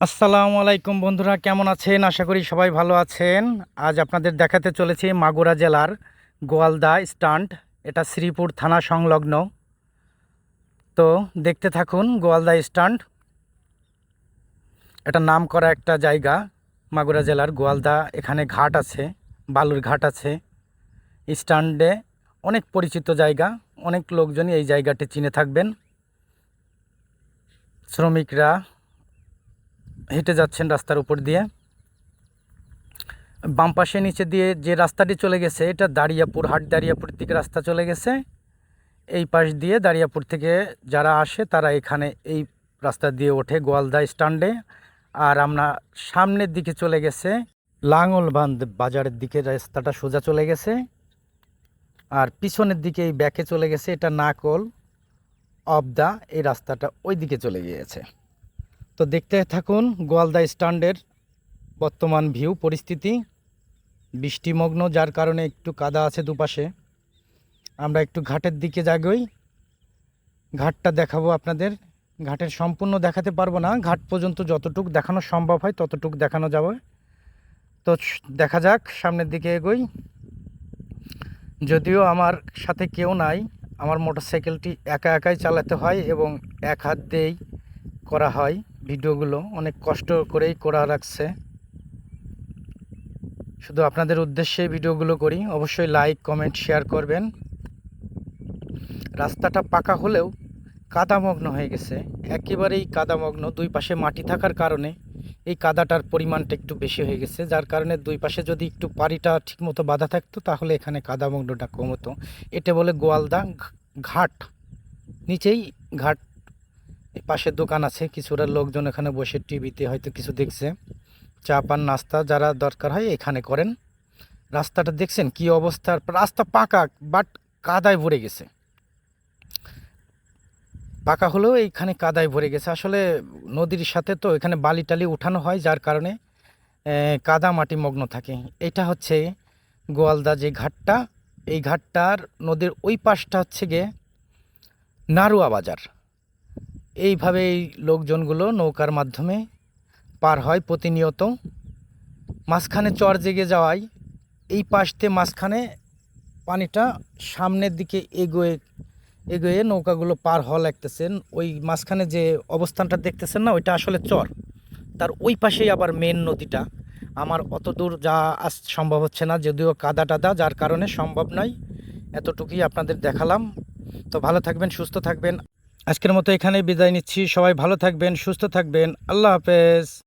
আসসালামু আলাইকুম বন্ধুরা, কেমন আছেন? আশা করি সবাই ভালো আছেন। আজ আপনাদের দেখাতে চলেছি মাগুরা জেলার গোয়ালদা স্ট্যান্ড। এটা শ্রীপুর থানা সংলগ্ন। তো দেখতে থাকুন গোয়ালদা স্ট্যান্ড। এটা নামকরা একটা জায়গা, মাগুরা জেলার গোয়ালদা। এখানে ঘাট আছে, বালুর ঘাট আছে। স্ট্যান্ডে অনেক পরিচিত জায়গা, অনেক লোকজনই এই জায়গাটি চিনে থাকবেন। শ্রমিকরা হেঁটে যাচ্ছেন রাস্তার উপর দিয়ে। বাম পাশে নিচে দিয়ে যে রাস্তাটি চলে গেছে, এটা দাঁড়িয়াপুর, হাট দাঁড়িয়াপুর থেকে রাস্তা চলে গেছে। এই পাশ দিয়ে দাঁড়িয়াপুর থেকে যারা আসে তারা এখানে এই রাস্তা দিয়ে ওঠে গোয়ালদা স্ট্যান্ডে। আর আমরা সামনের দিকে চলে গেছে লাঙ্গলবান্ধ বাজারের দিকে, রাস্তাটা সোজা চলে গেছে। আর পিছনের দিকে এই ব্যাকে চলে গেছে, এটা নাকল অবদা, এই রাস্তাটা ওই দিকে চলে গিয়েছে। তো দেখতে থাকুন গোয়ালদা স্ট্যান্ডের বর্তমান ভিউ পরিস্থিতি। বৃষ্টিমগ্ন, যার কারণে একটু কাদা আছে দুপাশে। আমরা একটু ঘাটের দিকে যাগই, ঘাটটা দেখাবো আপনাদের। ঘাটের সম্পূর্ণ দেখাতে পারবো না, ঘাট পর্যন্ত যতটুক দেখানো সম্ভব হয় ততটুক দেখানো যাবে। তো দেখা যাক, সামনের দিকে এগোই। যদিও আমার সাথে কেউ নাই, আমার মোটরসাইকেলটি একা একাই চালাতে হয় এবং এক হাত দিয়েই করা হয়। ভিডিওগুলো অনেক কষ্ট করেই করা রাখছে। শুধু আপনাদের উদ্দেশ্যে ভিডিওগুলো করি। অবশ্যই লাইক, কমেন্ট, শেয়ার করবেন। রাস্তাটা পাকা হলেও কাদামগ্ন হয়ে গেছে, একেবারেই কাদামগ্ন। দুই পাশে মাটি থাকার কারণে এই কাদাটার পরিমাণটা একটু বেশি হয়ে গেছে, যার কারণে দুই পাশে যদি একটু পাড়িটা ঠিকমতো বাঁধা থাকতো তাহলে এখানে কাদামগ্নটা কম হতো। এটা বলে গোয়ালদা ঘাট। নিচেই ঘাট, পাশে দোকান আছে, কিছুটা লোকজন এখানে বসে টিভিতে হয়তো কিছু দেখছে। চা পান নাস্তা যারা দরকার হয় এখানে করেন। রাস্তাটা দেখছেন কি অবস্থা? রাস্তা পাকা বাট কাদায় ভরে গেছে। পাকা হলেও এইখানে কাদায় ভরে গেছে। আসলে নদীর সাথে তো এখানে বালি টালি উঠানো হয়, যার কারণে কাদা মাটি মগ্ন থাকে। এটা হচ্ছে গোয়ালদা যে ঘাটটা, এই ঘাটটার নদীর ওই পাশটা হচ্ছে গিয়ে নারুয়া বাজার। এইভাবে এই লোকজনগুলো নৌকার মাধ্যমে পার হয় প্রতিনিয়ত। মাঝখানে চর জেগে যাওয়ায় এই পাশ দিয়ে মাঝখানে পানিটা সামনের দিকে এগোয়ে এগোয়ে নৌকাগুলো পার হওয়া লাগতেছেন। ওই মাঝখানে যে অবস্থানটা দেখতেছেন না, ওইটা আসলে চর। তার ওই পাশেই আবার মেন নদীটা। আমার অত দূর যা সম্ভব হচ্ছে না, যদিও কাদা টাদা, যার কারণে সম্ভব নয়। এতটুকুই আপনাদের দেখালাম। তো ভালো থাকবেন, সুস্থ থাকবেন। আজকের মতো এখানেই বিদায় নিচ্ছি। সবাই ভালো থাকবেন, সুস্থ থাকবেন। আল্লাহ হাফেজ।